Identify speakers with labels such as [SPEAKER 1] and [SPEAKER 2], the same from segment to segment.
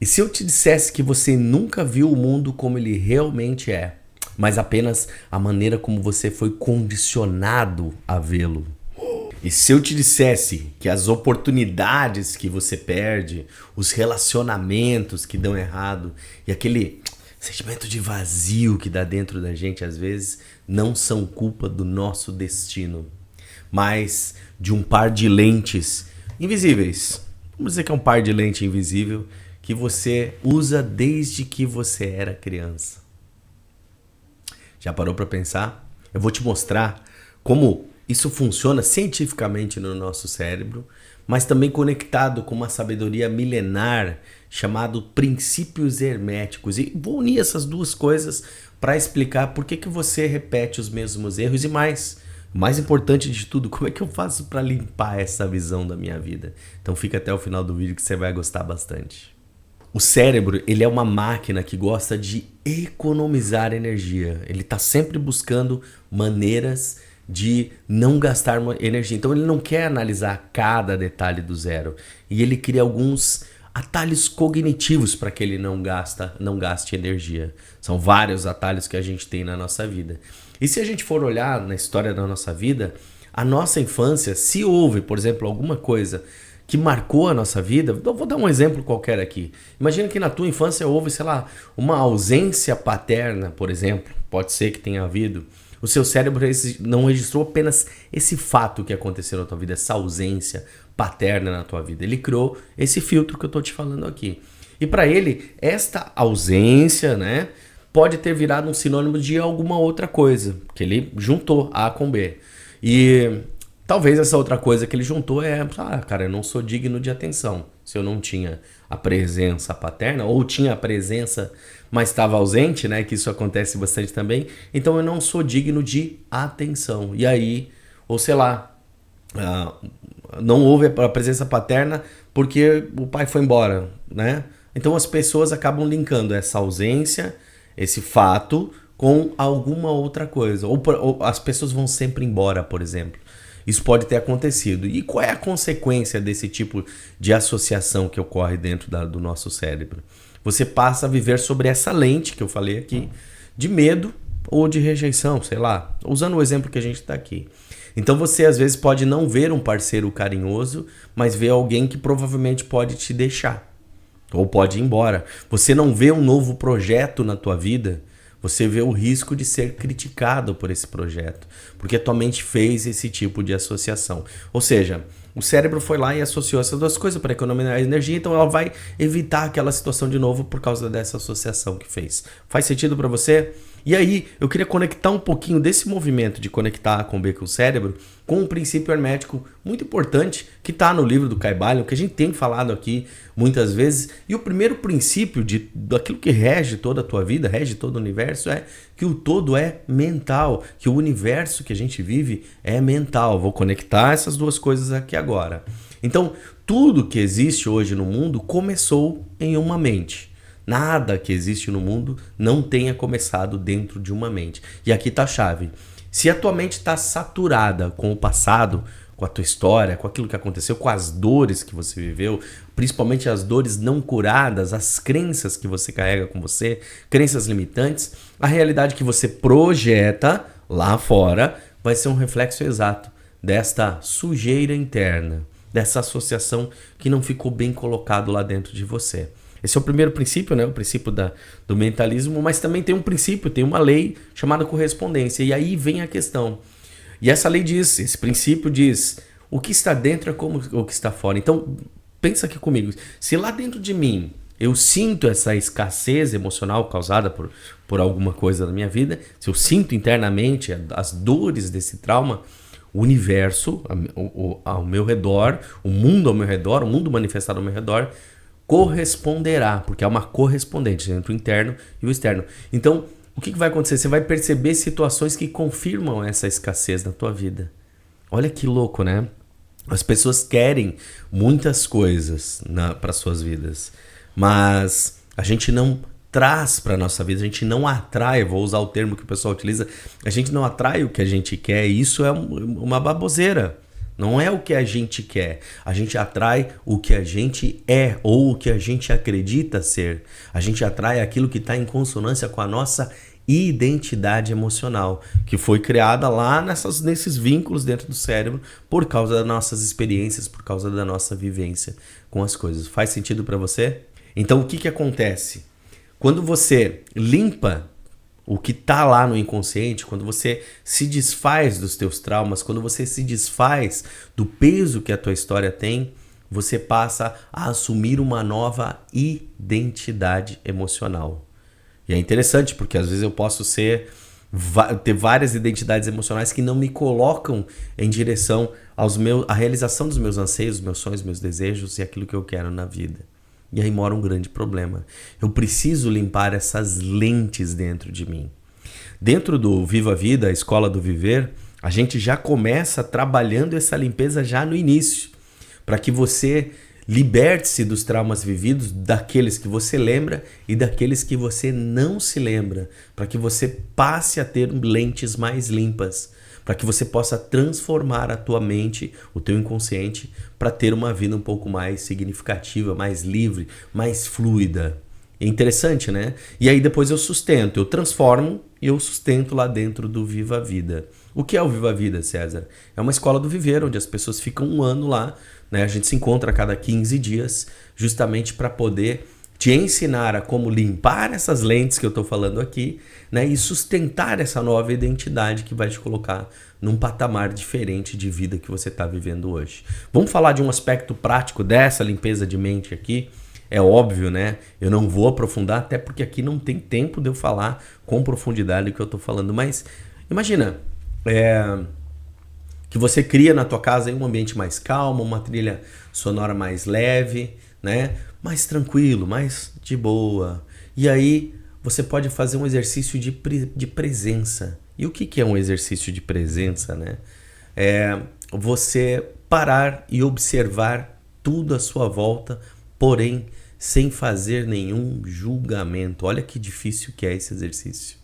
[SPEAKER 1] E se eu te dissesse que você nunca viu o mundo como ele realmente é, mas apenas a maneira como você foi condicionado a vê-lo? E se eu te dissesse que as oportunidades que você perde, os relacionamentos que dão errado e aquele sentimento de vazio que dá dentro da gente às vezes não são culpa do nosso destino, mas de um par de lentes invisíveis. Vamos dizer que é um par de lente invisível que você usa desde que você era criança. Já parou para pensar? Eu vou te mostrar como isso funciona cientificamente no nosso cérebro, mas também conectado com uma sabedoria milenar chamado princípios herméticos. E vou unir essas duas coisas para explicar por que você repete os mesmos erros e mais. O mais importante de tudo, como é que eu faço para limpar essa visão da minha vida? Então fica até o final do vídeo que você vai gostar bastante. O cérebro, ele é uma máquina que gosta de economizar energia. Ele está sempre buscando maneiras de não gastar energia. Então ele não quer analisar cada detalhe do zero. E ele cria alguns atalhos cognitivos para que ele não gaste energia. São vários atalhos que a gente tem na nossa vida. E se a gente for olhar na história da nossa vida, a nossa infância, se houve, por exemplo, alguma coisa que marcou a nossa vida, eu vou dar um exemplo qualquer aqui. Imagina que na tua infância houve, sei lá, uma ausência paterna, por exemplo. Pode ser que tenha havido. O seu cérebro não registrou apenas esse fato que aconteceu na tua vida, essa ausência paterna na tua vida. Ele criou esse filtro que eu estou te falando aqui. E para ele, esta ausência, né, pode ter virado um sinônimo de alguma outra coisa, que ele juntou A com B. E talvez essa outra coisa que ele juntou cara, eu não sou digno de atenção. Se eu não tinha a presença paterna, ou tinha a presença, mas estava ausente, né? Que isso acontece bastante também. Então eu não sou digno de atenção. E aí, ou sei lá, não houve a presença paterna porque o pai foi embora, né? Então as pessoas acabam linkando essa ausência, esse fato, com alguma outra coisa. Ou as pessoas vão sempre embora, por exemplo. Isso pode ter acontecido. E qual é a consequência desse tipo de associação que ocorre dentro do nosso cérebro? Você passa a viver sobre essa lente que eu falei aqui, de medo ou de rejeição, sei lá. Usando o exemplo que a gente está aqui. Então você às vezes pode não ver um parceiro carinhoso, mas ver alguém que provavelmente pode te deixar. Ou pode ir embora. Você não vê um novo projeto na tua vida, você vê o risco de ser criticado por esse projeto, porque a tua mente fez esse tipo de associação. Ou seja, o cérebro foi lá e associou essas duas coisas para economizar energia, então ela vai evitar aquela situação de novo por causa dessa associação que fez. Faz sentido para você? E aí, eu queria conectar um pouquinho desse movimento de conectar A com B com o cérebro com um princípio hermético muito importante que está no livro do Kybalion, que a gente tem falado aqui muitas vezes. E o primeiro princípio daquilo que rege toda a tua vida, rege todo o universo, é que o todo é mental, que o universo que a gente vive é mental. Vou conectar essas duas coisas aqui agora. Então, tudo que existe hoje no mundo começou em uma mente. Nada que existe no mundo não tenha começado dentro de uma mente. E aqui está a chave. Se a tua mente está saturada com o passado, com a tua história, com aquilo que aconteceu, com as dores que você viveu, principalmente as dores não curadas, as crenças que você carrega com você, crenças limitantes, a realidade que você projeta lá fora vai ser um reflexo exato desta sujeira interna, dessa associação que não ficou bem colocado lá dentro de você. Esse é o primeiro princípio, né? O princípio do mentalismo, mas também tem um princípio, tem uma lei chamada correspondência. E aí vem a questão. E essa lei diz, esse princípio diz, o que está dentro é como o que está fora. Então, pensa aqui comigo. Se lá dentro de mim eu sinto essa escassez emocional causada por alguma coisa na minha vida, se eu sinto internamente as dores desse trauma, o universo ao meu redor, o mundo ao meu redor, o mundo manifestado ao meu redor, corresponderá, porque é uma correspondente entre o interno e o externo. Então, o que vai acontecer? Você vai perceber situações que confirmam essa escassez na tua vida. Olha que louco, né? As pessoas querem muitas coisas para suas vidas, mas a gente não traz para a nossa vida, a gente não atrai, vou usar o termo que o pessoal utiliza, a gente não atrai o que a gente quer, e isso é uma baboseira. Não é o que a gente quer. A gente atrai o que a gente é ou o que a gente acredita ser. A gente atrai aquilo que está em consonância com a nossa identidade emocional, que foi criada lá nesses vínculos dentro do cérebro por causa das nossas experiências, por causa da nossa vivência com as coisas. Faz sentido para você? Então o que acontece? Quando você limpa o que está lá no inconsciente, quando você se desfaz dos teus traumas, quando você se desfaz do peso que a tua história tem, você passa a assumir uma nova identidade emocional. E é interessante porque às vezes eu posso ter várias identidades emocionais que não me colocam em direção à realização dos meus anseios, meus sonhos, meus desejos e aquilo que eu quero na vida. E aí mora um grande problema. Eu preciso limpar essas lentes dentro de mim. Dentro do Viva a Vida, a Escola do Viver, a gente já começa trabalhando essa limpeza já no início, para que você liberte-se dos traumas vividos, daqueles que você lembra e daqueles que você não se lembra, para que você passe a ter lentes mais limpas, para que você possa transformar a tua mente, o teu inconsciente, para ter uma vida um pouco mais significativa, mais livre, mais fluida. É interessante, né? E aí depois eu sustento, eu transformo e eu sustento lá dentro do Viva a Vida. O que é o Viva a Vida, César? É uma escola do viver, onde as pessoas ficam um ano lá, né? A gente se encontra a cada 15 dias, justamente para poder te ensinar a como limpar essas lentes que eu estou falando aqui, né? E sustentar essa nova identidade que vai te colocar num patamar diferente de vida que você está vivendo hoje. Vamos falar de um aspecto prático dessa limpeza de mente aqui. É óbvio, né? Eu não vou aprofundar, até porque aqui não tem tempo de eu falar com profundidade o que eu estou falando. Mas imagina que você cria na tua casa um ambiente mais calmo, uma trilha sonora mais leve, né? Mais tranquilo, mais de boa. E aí você pode fazer um exercício de presença. E o que é um exercício de presença, né? É você parar e observar tudo à sua volta, porém sem fazer nenhum julgamento. Olha que difícil que é esse exercício.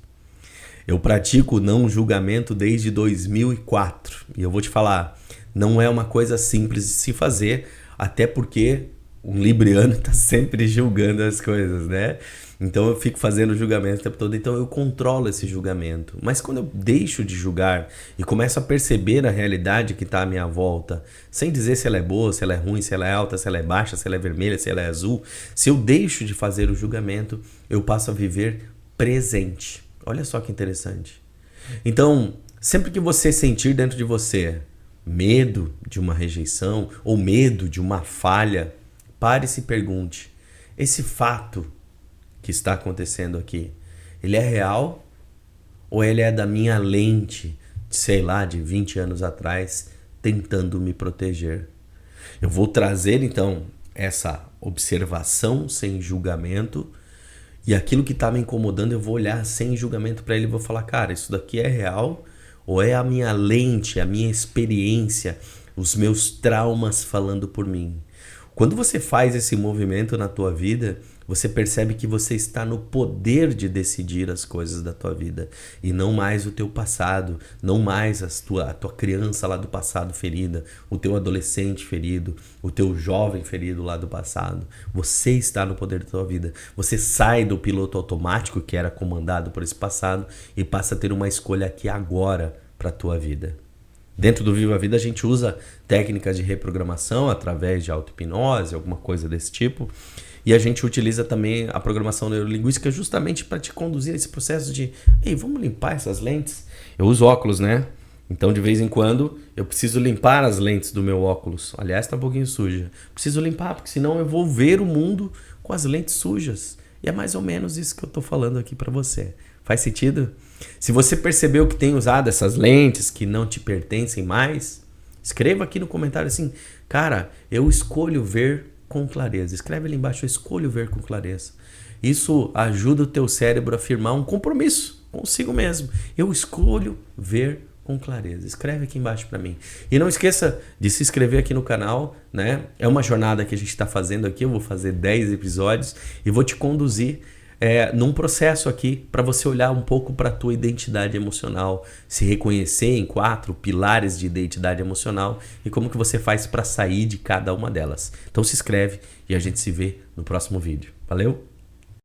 [SPEAKER 1] Eu pratico o não julgamento desde 2004. E eu vou te falar, não é uma coisa simples de se fazer, até porque um libriano está sempre julgando as coisas, né? Então eu fico fazendo julgamento o tempo todo, então eu controlo esse julgamento. Mas quando eu deixo de julgar e começo a perceber a realidade que está à minha volta, sem dizer se ela é boa, se ela é ruim, se ela é alta, se ela é baixa, se ela é vermelha, se ela é azul, se eu deixo de fazer o julgamento, eu passo a viver presente. Olha só que interessante. Então, sempre que você sentir dentro de você medo de uma rejeição ou medo de uma falha, pare e se pergunte, esse fato que está acontecendo aqui, ele é real ou ele é da minha lente, sei lá, de 20 anos atrás, tentando me proteger? Eu vou trazer então essa observação sem julgamento e aquilo que está me incomodando eu vou olhar sem julgamento para ele e vou falar, cara, isso daqui é real ou é a minha lente, a minha experiência, os meus traumas falando por mim? Quando você faz esse movimento na tua vida, você percebe que você está no poder de decidir as coisas da tua vida e não mais o teu passado, não mais a tua criança lá do passado ferida, o teu adolescente ferido, o teu jovem ferido lá do passado. Você está no poder da tua vida. Você sai do piloto automático que era comandado por esse passado e passa a ter uma escolha aqui agora para a tua vida. Dentro do Viva a Vida a gente usa técnicas de reprogramação através de auto-hipnose, alguma coisa desse tipo. E a gente utiliza também a programação neurolinguística justamente para te conduzir a esse processo de ei, vamos limpar essas lentes? Eu uso óculos, né? Então de vez em quando eu preciso limpar as lentes do meu óculos. Aliás, está um pouquinho suja. Preciso limpar, porque senão eu vou ver o mundo com as lentes sujas. E é mais ou menos isso que eu estou falando aqui para você. Faz sentido? Se você percebeu que tem usado essas lentes que não te pertencem mais, escreva aqui no comentário assim, cara, eu escolho ver com clareza. Escreve ali embaixo, eu escolho ver com clareza. Isso ajuda o teu cérebro a firmar um compromisso consigo mesmo. Eu escolho ver com clareza. Escreve aqui embaixo para mim. E não esqueça de se inscrever aqui no canal, né? É uma jornada que a gente está fazendo aqui. Eu vou fazer 10 episódios e vou te conduzir num processo aqui para você olhar um pouco para a tua identidade emocional, se reconhecer em 4 pilares de identidade emocional e como que você faz para sair de cada uma delas. Então se inscreve e a gente se vê no próximo vídeo. Valeu?